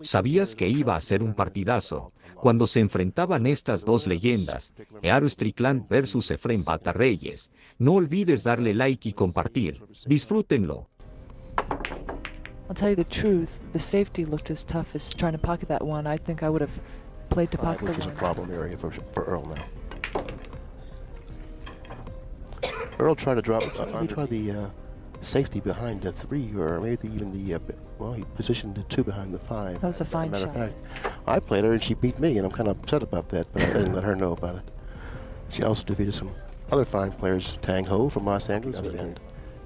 Sabías que iba a ser un partidazo cuando se enfrentaban estas dos leyendas, EARL Strickland versus EFRÉN Reyes. No olvides darle like y compartir. Disfrútenlo. I'll tell you the truth, the safety looked as tough as trying to pocket that one. I think I would have played to pocket the which is a one. problem area for Earl now. Earl tried to drop, he tried the safety behind the 3, or maybe even the, well, he positioned the 2 behind the 5. That was a fine Matter shot. of fact, I played her and she beat me, and I'm kind of upset about that, but I didn't let her know about it. She also defeated some other fine players, Tang Ho from Los Angeles, other end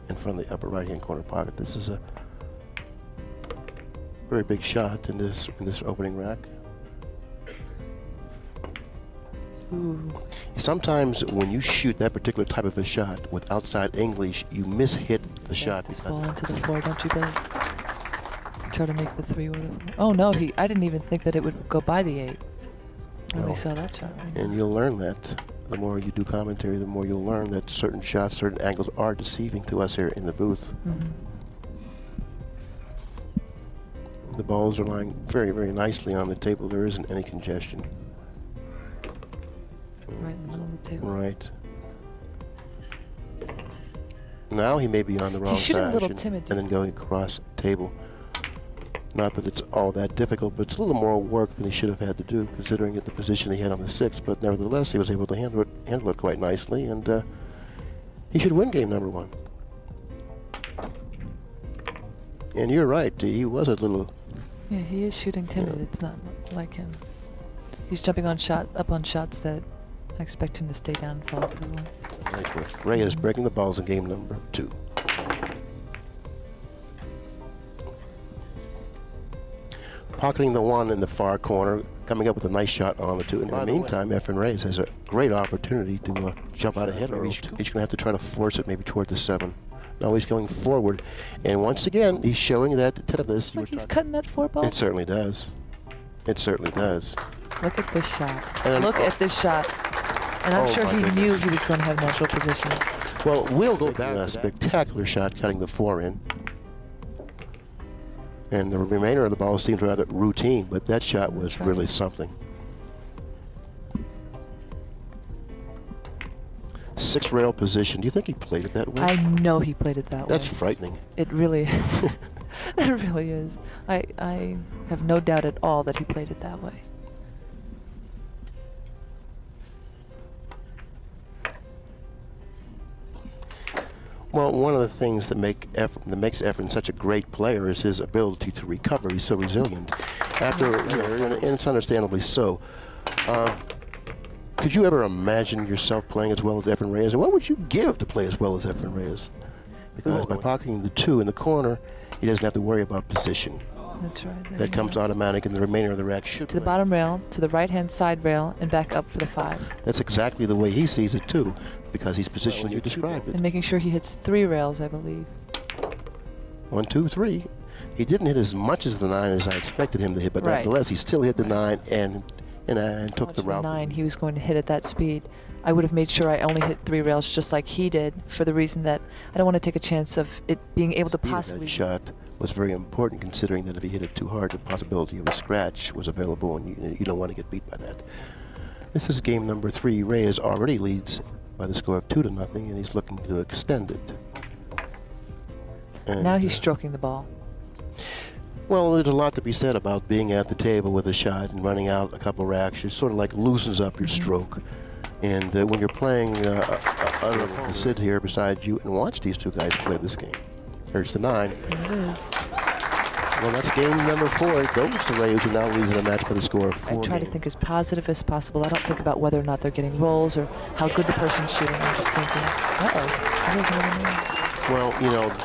in front of the upper right-hand corner pocket. This is a very big shot in this opening rack. Ooh. Sometimes when you shoot that particular type of a shot with outside English, you miss-hit the shot. This ball into the 4, don't you, Billy? Try to make the 3 with it. Oh no, I didn't even think that it would go by the 8. I only saw that shot. Right and you'll learn that. The more you do commentary, the more you'll learn that certain shots, certain angles are deceiving to us here in the booth. Mm-hmm. The balls are lying very, very nicely on the table. There isn't any congestion. Right in the middle of the table. Right. Now he may be on the wrong He's shooting side a little timid. and then going across table. Not that it's all that difficult, but it's a little more work than he should have had to do, considering the position he had on the 6. But nevertheless, he was able to handle it quite nicely, and he should win game number 1. And you're right, he was a little. Yeah, he is shooting timid. It's not like him. He's jumping on up on shots that I expect him to stay down and fall to the wall. Nice work. Reyes breaking the balls in game number 2. Pocketing the 1 in the far corner, coming up with a nice shot on the 2. And in the meantime, EFRÉN Reyes has a great opportunity to jump out ahead. He's going to have to try to force it maybe toward the 7. Now he's going forward, and once again, he's showing that tip of this. Like he's cutting that 4 ball. It certainly does. It certainly does. Look at this shot. And look at this shot. And I'm sure he knew he was going to have natural position. Well, we'll go back to a spectacular shot cutting the 4 in. And the remainder of the ball seemed rather routine, but that shot was really something. 6 rail position. Do you think he played it that way? I know he played it that way. That's frightening. It really is. It really is. I have no doubt at all that he played it that way. Well, one of the things that makes EFRÉN such a great player is his ability to recover. He's so resilient. After, and it's understandably so. Could you ever imagine yourself playing as well as EFRÉN Reyes? And what would you give to play as well as EFRÉN Reyes? Because by pocketing the 2 in the corner, he doesn't have to worry about position. That's right. That comes automatic, and the remainder of the rack should. To the bottom rail, to the right-hand side rail, and back up for the 5. That's exactly the way he sees it too, because he's positioned as you described it. And making sure he hits 3 rails, I believe. 1, 2, 3. He didn't hit as much as the 9 as I expected him to hit, but nevertheless, he still hit the 9 and took the route. 9 he was going to hit at that speed. I would have made sure I only hit 3 rails just like he did, for the reason that I don't want to take a chance of it being able to possibly. That shot was very important, considering that if he hit it too hard, the possibility of a scratch was available, and you don't want to get beat by that. This is game number 3. Reyes already leads by the score of 2-0, and he's looking to extend it. And now he's stroking the ball. Well, there's a lot to be said about being at the table with a shot and running out a couple racks. It sort of like loosens up your stroke. And when you're playing, I don't know, to sit here beside you and watch these 2 guys play this game. There's the 9. It is. Well, that's game number 4. It goes to Reyes, who now leads in a match by the score of 4. I try to think as positive as possible. I don't think about whether or not they're getting rolls or how good the person's shooting. I'm just thinking, Well,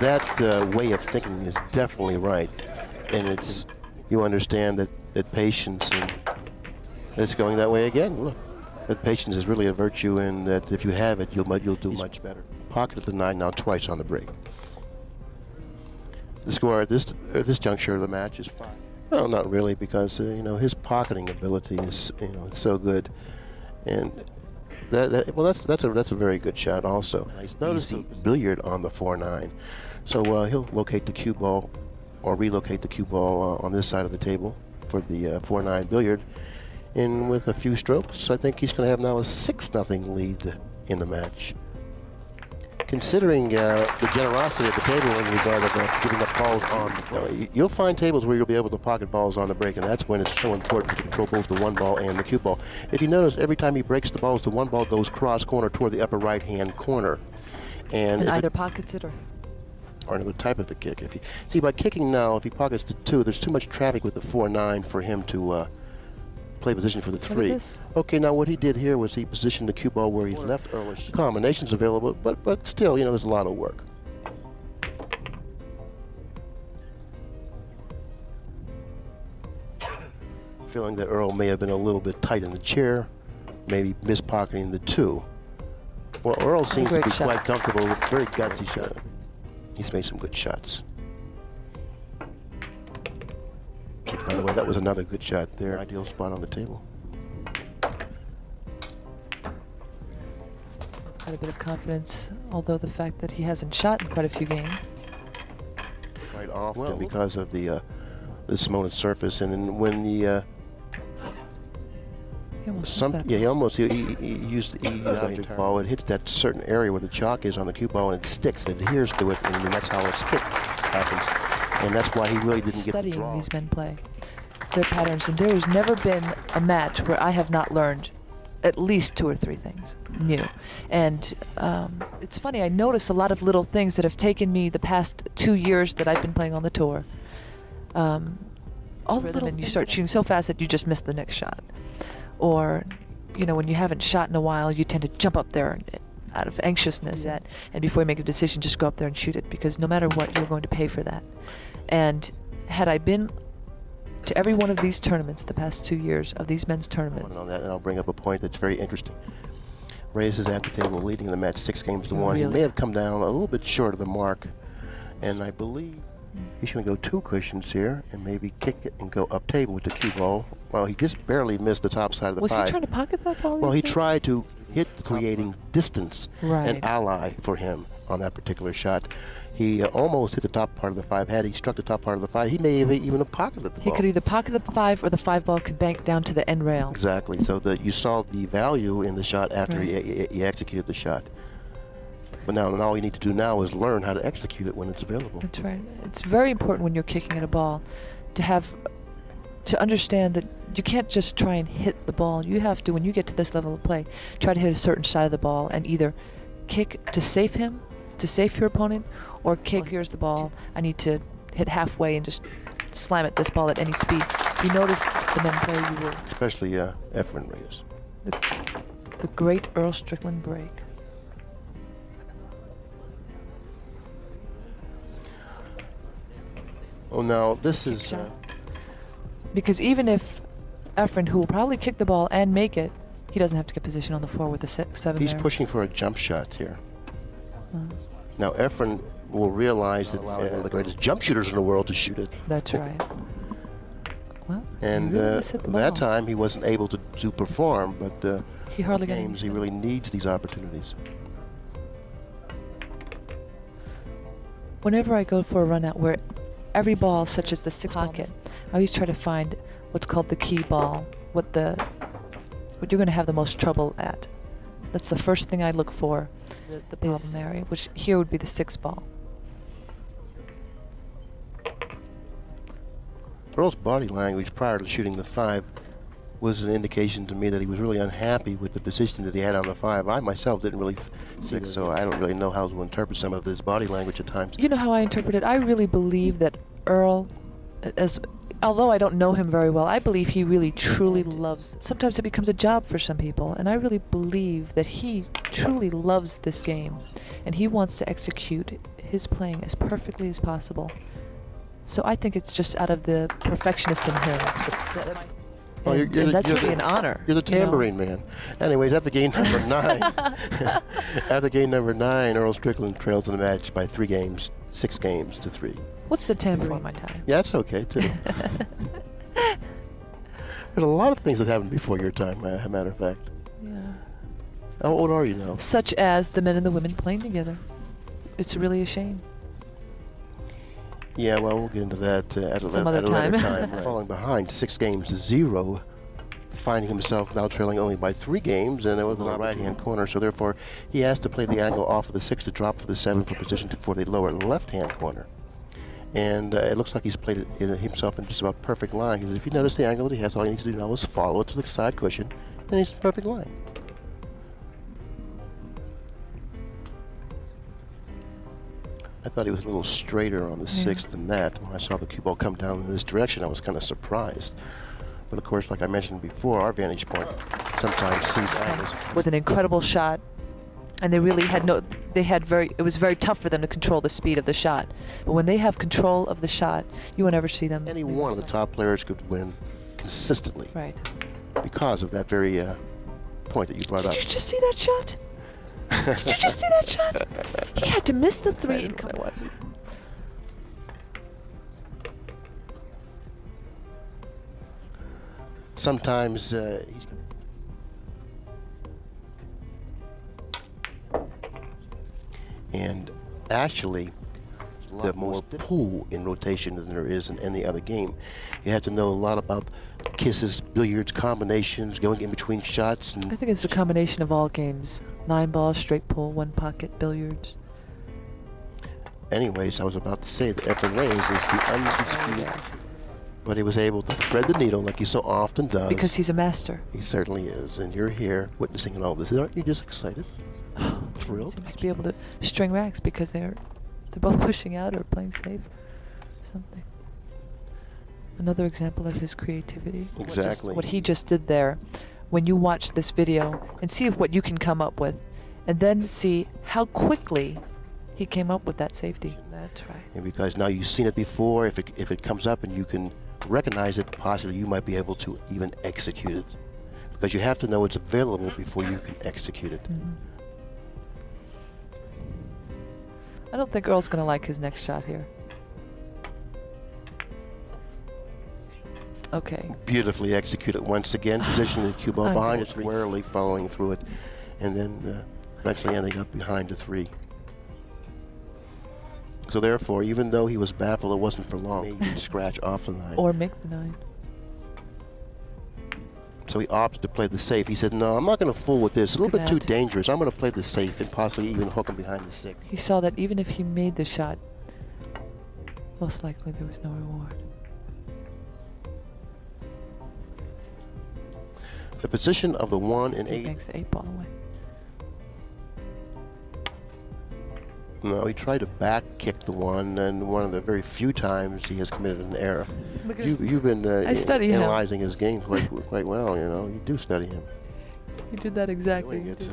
that way of thinking is definitely right. And you understand that patience, and it's going that way again. Look, that patience is really a virtue, and that if you have it, you'll do much better. Pocketed the 9 now twice on the break. The score at this juncture of the match is 5. Well, not really, because his pocketing ability is so good, and that's a very good shot also. Nice easy billiard on the 4-9, so he'll locate the cue ball or relocate the cue ball on this side of the table. for the 4-9 billiard. And with a few strokes, I think he's going to have now a 6-0 lead in the match. Considering the generosity at the table in regard of giving up balls on, you'll find tables where you'll be able to pocket balls on the break, and that's when it's so important to control both the 1 ball and the cue ball. If you notice, every time he breaks the balls, the 1 ball goes cross corner toward the upper right-hand corner. And either pockets it or another type of a kick. If you see, by kicking now, if he pockets the 2, there's too much traffic with the 4-9 for him to play position for the 3. Okay, now what he did here was he positioned the cue ball where he's left early. Combinations available, but still, there's a lot of work. Feeling that Earl may have been a little bit tight in the chair, maybe mispocketing the 2. Well, Earl seems to be quite comfortable with very gutsy shot. He's made some good shots. By the way, that was another good shot there. Ideal spot on the table. Quite a bit of confidence, although the fact that he hasn't shot in quite a few games. Quite often because of the Simona surface, and then when the he used the electric ball. It hits that certain area where the chalk is on the cue ball, and it sticks. It adheres to it, and that's how a stick happens. And that's why he really didn't get the draw. Studying these men play, their patterns, and there has never been a match where I have not learned at least 2 or 3 things new. And it's funny, I notice a lot of little things that have taken me the past 2 years that I've been playing on the tour. All the little, and you start shooting so fast that you just miss the next shot. Or, when you haven't shot in a while, you tend to jump up there out of anxiousness and before you make a decision, just go up there and shoot it, because no matter what, you're going to pay for that. And had I been to every one of these tournaments the past 2 years of these men's tournaments. On that, and I'll bring up a point that's very interesting. Reyes is at the table leading the match 6-1. Really? He may have come down a little bit short of the mark, and I believe he's going to go 2 cushions here and maybe kick it and go up table with the cue ball. Well, he just barely missed the top side of the 5. Was he trying to pocket that ball? Well, he tried to hit, creating distance, an ally for him on that particular shot. He almost hit the top part of the 5. Had he struck the top part of the 5, he may have even pocketed the ball. He could either pocket the 5 or the 5 ball could bank down to the end rail. Exactly. So that you saw the value in the shot after he executed the shot. But now, all you need to do now is learn how to execute it when it's available. That's right. It's very important when you're kicking at a ball to understand that you can't just try and hit the ball. You have to, when you get to this level of play, try to hit a certain side of the ball and either kick to safe him, to safe your opponent, or kick, here's the ball, I need to hit halfway and just slam at this ball at any speed. You notice the men play, you will. Especially EFRÉN Reyes. The great Earl Strickland break. Oh, now this is... because even if EFRÉN, who will probably kick the ball and make it, he doesn't have to get position on the 4 with the 7 He's there. pushing for a jump shot here. Now EFRÉN will realize that the greatest jump shooters in the world to shoot it. That's right. Well, and that time he wasn't able to perform, but he hardly got games he really needs these opportunities. Whenever I go for a run out where every ball, such as the 6 pocket, I always try to find what's called the key ball, what you're going to have the most trouble at. That's the first thing I look for, the problem area, which here would be the 6 ball. Earl's body language prior to shooting the 5 was an indication to me that he was really unhappy with the position that he had on the 5. I myself didn't really see it, so I don't really know how to interpret some of his body language at times. You know how I interpret it? I really believe that Earl, although I don't know him very well, I believe he really truly loves. Sometimes it becomes a job for some people, and I really believe that he truly loves this game, and he wants to execute his playing as perfectly as possible. So I think it's just out of the perfectionist in him. And that's really an honor. You're the tambourine man. Anyways, after game number 9, after game number 9, Earl Strickland trails in the match by 3 games, 6-3. What's the tambourine my time? Yeah, that's okay too. There's a lot of things that happened before your time, as a matter of fact. Yeah. How old are you now? Such as the men and the women playing together. It's really a shame. Yeah, well, we'll get into that at a Some later other time. time. Falling behind 6-0, finding himself now trailing only by 3 games, and it was in the right-hand corner, so therefore he has to play the angle off of the 6 to drop for the 7 for position for the lower left-hand corner. And it looks like he's played it himself in just about perfect line, because if you notice the angle that he has, all he needs to do now is follow it to the side cushion, and he's in perfect line. I thought he was a little straighter on the 6th than that. When I saw the cue ball come down in this direction, I was kind of surprised. But of course, like I mentioned before, our vantage point sometimes sees angles. With an incredible shot, and they really had it was very tough for them to control the speed of the shot. But when they have control of the shot, you will never see them. Any one of the top players could win consistently. Right. Because of that very point that you brought up. Did you just see that shot? Did you just see that shot? He had to miss the 3 and come. Sometimes and actually the more pool in rotation than there is in any other game. You have to know a lot about kisses, billiards, combinations, going in between shots. And I think it's a combination of all games. 9 balls, straight pull, 1 pocket, billiards. anyways, I was about to say that EFRÉN Reyes is the undisputed, but he was able to thread the needle like he so often does. Because he's a master. He certainly is, and you're here witnessing all this. Aren't you just excited? Thrilled? Seems to be able to string racks because they're both pushing out or playing safe. Something. Another example of his creativity. Exactly. What he just did there. When you watch this video and see what you can come up with, and then see how quickly he came up with that safety. That's right. And because now you've seen it before, if it comes up and you can recognize it, possibly you might be able to even execute it. Because you have to know it's available before you can execute it. Mm-hmm. I don't think Earl's going to like his next shot here. Okay. Beautifully executed once again, positioning the cue ball behind it, squarely following through it, and then eventually ending up behind the 3. So therefore, even though he was baffled, it wasn't for long. He didn't scratch off the 9. Or make the 9. So he opted to play the safe. He said, no, I'm not going to fool with this. It's a little bit too dangerous. I'm going to play the safe and possibly even hook him behind the 6. He saw that even if he made the shot, most likely there was no reward. The position of the 1 and He 8. makes the 8 ball away. No, he tried to back kick the 1, and one of the very few times he has committed an error. You've been I study analyzing his game quite well, you know. You do study him. He did that exactly. Doing it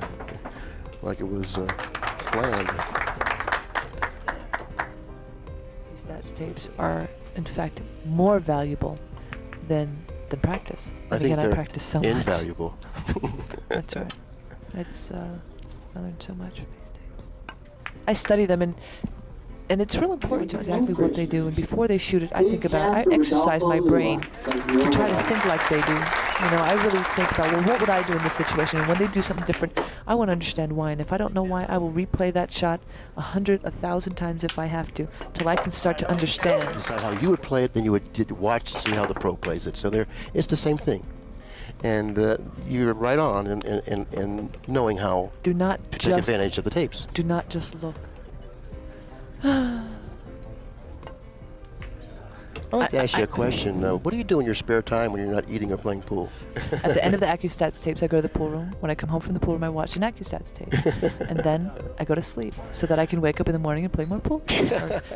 like it was planned. These stats tapes are, in fact, more valuable than practice. I think again, they're I practice so much. invaluable. That's right. It's I learned so much from these tapes. I study them, and it's real important exactly what they do. And before they shoot it, I think about it. I exercise my brain to try to think like they do. You know, I really think about, well, what would I do in this situation? And when they do something different, I want to understand why. And if I don't know why, I will replay that shot 100, 1,000 times if I have to, till I can start to understand. Decide how you would play it, then you would watch to see how the pro plays it. So it's the same thing. And you're right on in knowing how to take advantage of the tapes. Do not just look. I'd like to ask you a question. What do you do in your spare time when you're not eating or playing pool? At the end of the AccuStats tapes, I go to the pool room. When I come home from the pool room, I watch an AccuStats tape. And then I go to sleep so that I can wake up in the morning and play more pool.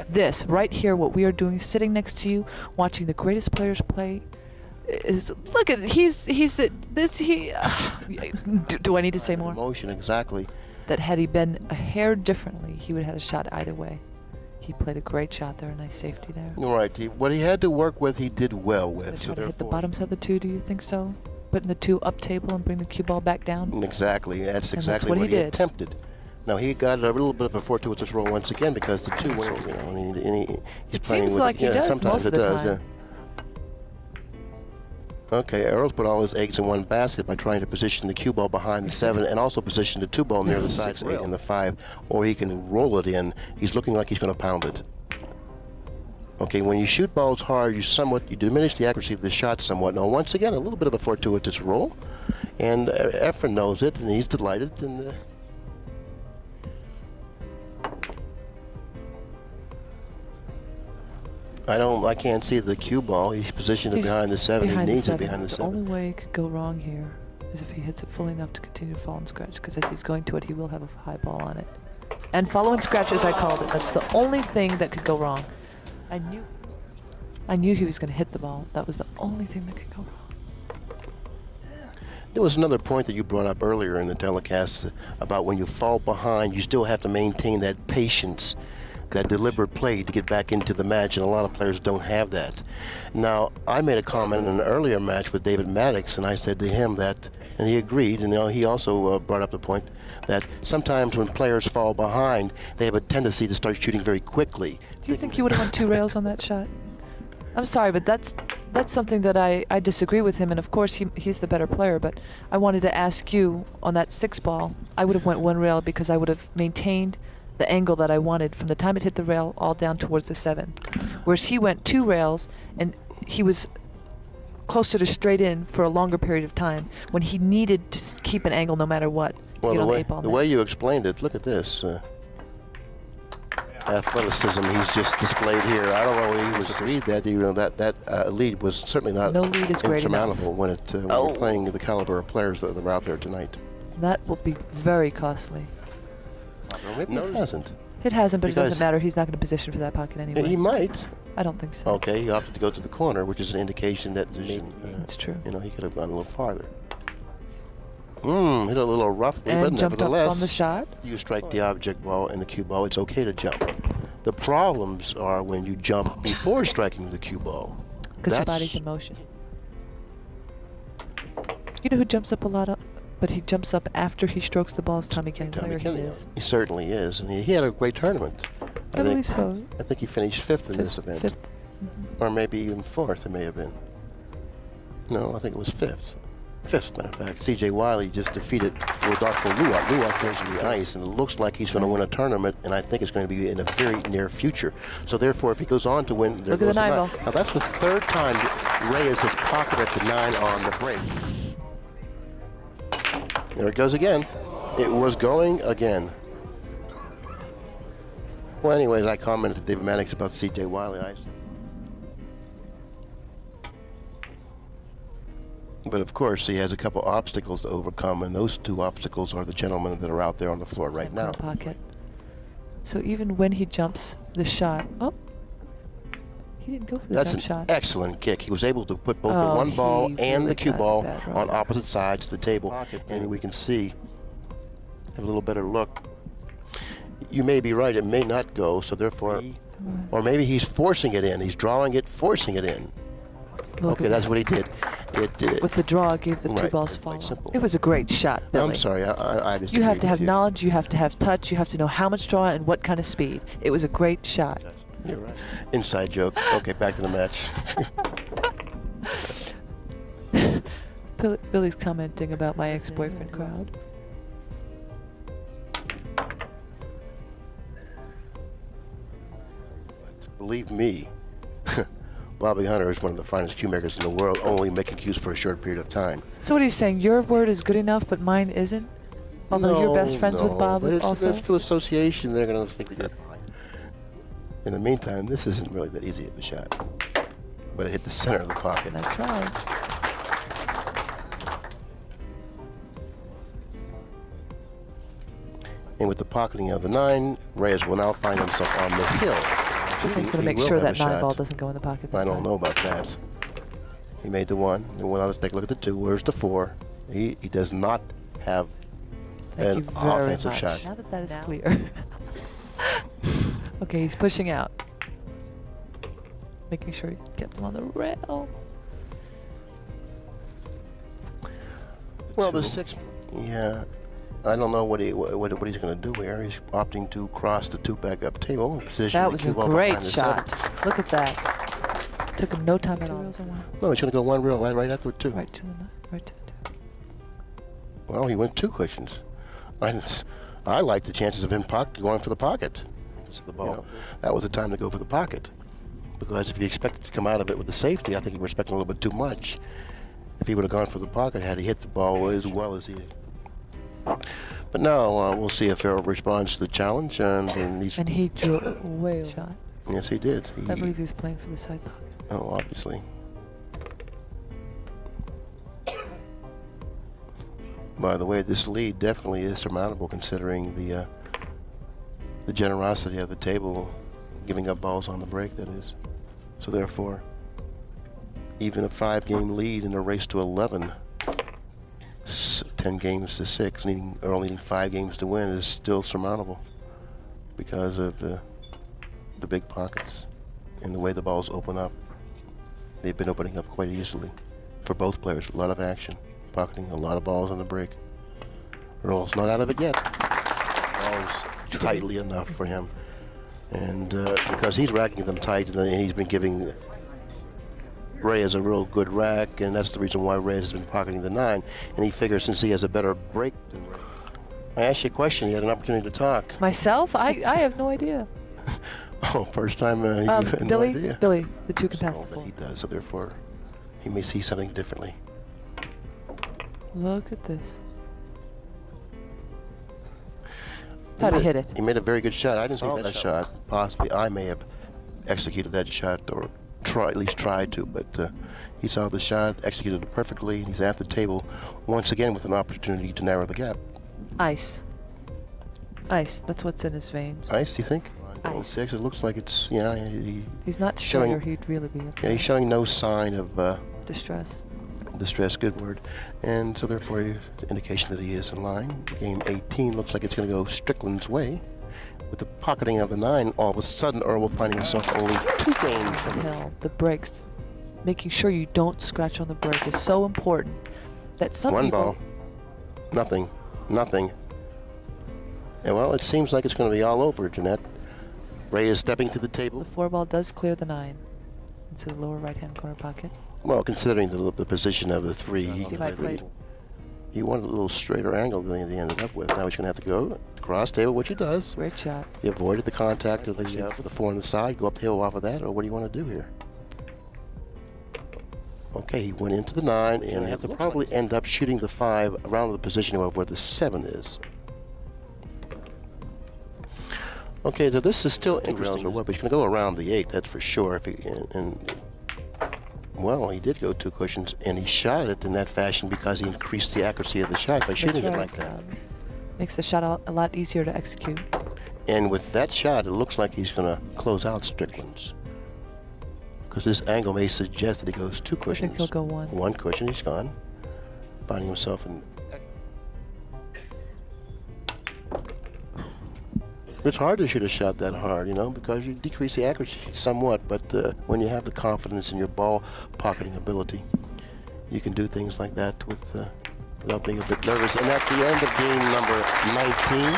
This, right here, what we are doing, sitting next to you, watching the greatest players play, is, look at, do I need to say more? Emotion, exactly. That had he been a hair differently, he would have had a shot either way. He played a great shot there, a nice safety there. Right. What he had to work with, he did well with. So to hit the bottoms of the 2, do you think so? Putting the 2 up table and bring the cue ball back down? Exactly. That's exactly what he attempted. Now he got a little bit of a fortuitous roll once again because the 2 went, you know, and he's playing with seems like he does sometimes most of the time. Yeah. Okay, Earl's put all his eggs in one basket by trying to position the cue ball behind the 7 and also position the 2 ball near the 6, 8, and the 5, or he can roll it in. He's looking like he's going to pound it. Okay, when you shoot balls hard, you diminish the accuracy of the shot somewhat. Now, once again, a little bit of a fortuitous roll, and EFRÉN knows it, and he's delighted. And I can't see the cue ball. He's positioned it behind the 7. He needs it behind the 7. The only way it could go wrong here is if he hits it fully enough to continue to fall and scratch, because as he's going to it, he will have a high ball on it. And follow and scratch, as I called it. That's the only thing that could go wrong. I knew he was going to hit the ball. That was the only thing that could go wrong. There was another point that you brought up earlier in the telecast about when you fall behind, you still have to maintain that patience, that deliberate play to get back into the match, and a lot of players don't have that. Now, I made a comment in an earlier match with David Maddox, and I said to him that, and he agreed, and he also brought up the point that sometimes when players fall behind, they have a tendency to start shooting very quickly. Do you think you would have won 2 rails on that shot? I'm sorry, but that's something that I disagree with him, and of course he's the better player, but I wanted to ask you, on that 6 ball, I would have went 1 rail because I would have maintained the angle that I wanted from the time it hit the rail all down towards the 7. Whereas he went 2 rails, and he was closer to straight in for a longer period of time when he needed to keep an angle no matter what. Well, the way you explained it, look at this. Athleticism he's just displayed here. I don't know where he was agreed that, you know, that lead was certainly not insurmountable when we're playing the caliber of players that are out there tonight. That will be very costly. No, it hasn't. It hasn't, but it doesn't matter. He's not going to position for that pocket anyway. He might. I don't think so. Okay, he opted to go to the corner, which is an indication that it's true. You know, he could have gone a little farther. Hit a little roughly, but jumped up on the shot. You strike the object ball and the cue ball. It's okay to jump. The problems are when you jump before striking the cue ball. Because your body's in motion. You know who jumps up a lot, but he jumps up after he strokes the ball? Tommy Kennedy. He certainly is, and he had a great tournament. I believe so. I think he finished 5th in this event. 5th. Or maybe even 4th, it may have been. No, I think it was 5th. 5th, matter of fact. C.J. Wiley just defeated Rodolfo Luak. Luak goes to the ice, and it looks like he's going to win a tournament, and I think it's going to be in a very near future. So therefore, if he goes on to win, there Look goes at the 9 ball. Now that's the 3rd time Reyes has pocketed the 9 on the break. There it goes again. It was going again. Well, anyways, I commented to David Maddox about C.J. Wiley. But of course, he has a couple obstacles to overcome, and those 2 obstacles are the gentlemen that are out there on the floor right now. Pocket. So even when he jumps the shot, he didn't go for the jump shot. That's an excellent kick. He was able to put both the 1 ball and the cue ball on opposite sides of the table, and we can see, have a little better look. You may be right, it may not go, so therefore, or maybe he's forcing it in. He's drawing it, forcing it in. Okay, that's what he did. With the draw, it gave the 2 balls follow. It was a great shot, Billy. I'm sorry, I just You have to have knowledge, you have to have touch, you have to know how much draw and what kind of speed. It was a great shot. You're right. Inside joke. Okay, back to the match. Billy's commenting about my ex-boyfriend crowd. Believe me, Bobby Hunter is one of the finest cue makers in the world, only making cues for a short period of time. So what are you saying? Your word is good enough, but mine isn't? Although you're best friends with Bob also? Through association, they're going to think that. In the meantime, this isn't really that easy of a shot. But it hit the center of the pocket. That's right. And with the pocketing of the 9, Reyes will now find himself on the hill. He's going to make sure that 9 ball doesn't go in the pocket. I don't know about that. He made the 1. And let's take a look at the 2. Where's the 4? He does not have an offensive shot. Now that is clear. Okay, he's pushing out. Making sure he kept him on the rail. Well, the 6, yeah. I don't know what he's going to do here. He's opting to cross the 2 back up table. That was a great shot. Look at that. Took him no time at all. No, he's going to go 1 rail right after 2. Right to the 2. Well, he went 2 cushions. I like the chances of him going for the pocket. The ball. That was the time to go for the pocket. Because if he expected to come out of it with the safety, I think he was expecting a little bit too much. If he would have gone for the pocket, had he hit the ball as well as he did. But now we'll see if Errol responds to the challenge, and he drew a whale shot. Yes, he did. I believe he was playing for the side pocket. Oh, obviously. By the way, this lead definitely is surmountable considering the generosity of the table, giving up balls on the break, that is. So therefore, even a 5-game lead in a race to 11, 10 games to 6, Earl needing 5 games to win is still surmountable because of the big pockets and the way the balls open up. They've been opening up quite easily for both players. A lot of action, pocketing a lot of balls on the break. Earl's not out of it yet. Balls tightly enough for him. And because he's racking them tight, and he's been giving Reyes a real good rack, and that's the reason why Reyes has been pocketing the 9. And he figures since he has a better break than Reyes. I asked you a question. You had an opportunity to talk. Myself? I have no idea. Oh, first time you had no idea. Billy, the 2 can pass the But 4. he does, so therefore he may see something differently. Look at this. How'd he hit it? He made a very good shot. I didn't see that shot. Possibly I may have executed that shot, or at least tried to, but he saw the shot, executed it perfectly, and he's at the table once again with an opportunity to narrow the gap. Ice. Ice. That's what's in his veins. Ice, do you think? Ice. 6. It looks like it's, yeah. He's not showing, sure he'd really be upset. Yeah, he's showing no sign of distress. Distress, good word. And so therefore, indication that he is in line. Game 18 looks like it's going to go Strickland's way. With the pocketing of the 9, all of a sudden Earl will find himself only 2 games from hell. The breaks, making sure you don't scratch on the break is so important. That some 1 people ball. Nothing. Nothing. And well, it seems like it's going to be all over, Jeanette. Reyes is stepping to the table. The 4 ball does clear the 9 into the lower right-hand corner pocket. Well, considering the position of the 3, he wanted a little straighter angle than he ended up with. Now he's going to have to go across table, which he does. Great shot. He avoided the contact of the 4 on the side. Go up table off of that, or what do you want to do here? Okay, he went into the 9, and have to probably end up shooting the 5 around the position of where the 7 is. Okay, so this is still interesting. But he's going to go around the 8, that's for sure. If he, well, he did go 2 cushions, and he shot it in that fashion because he increased the accuracy of the shot by shooting it like that. Makes the shot a lot easier to execute. And with that shot, it looks like he's going to close out Strickland's. Because this angle may suggest that he goes 2 cushions. I think he'll go 1. 1 cushion, he's gone. Finding himself in... It's hard to shoot a shot that hard, you know, because you decrease the accuracy somewhat, but when you have the confidence in your ball pocketing ability, you can do things like that without being a bit nervous. And at the end of game number 19,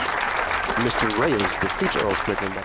Mr. Reyes defeats Earl Strickland.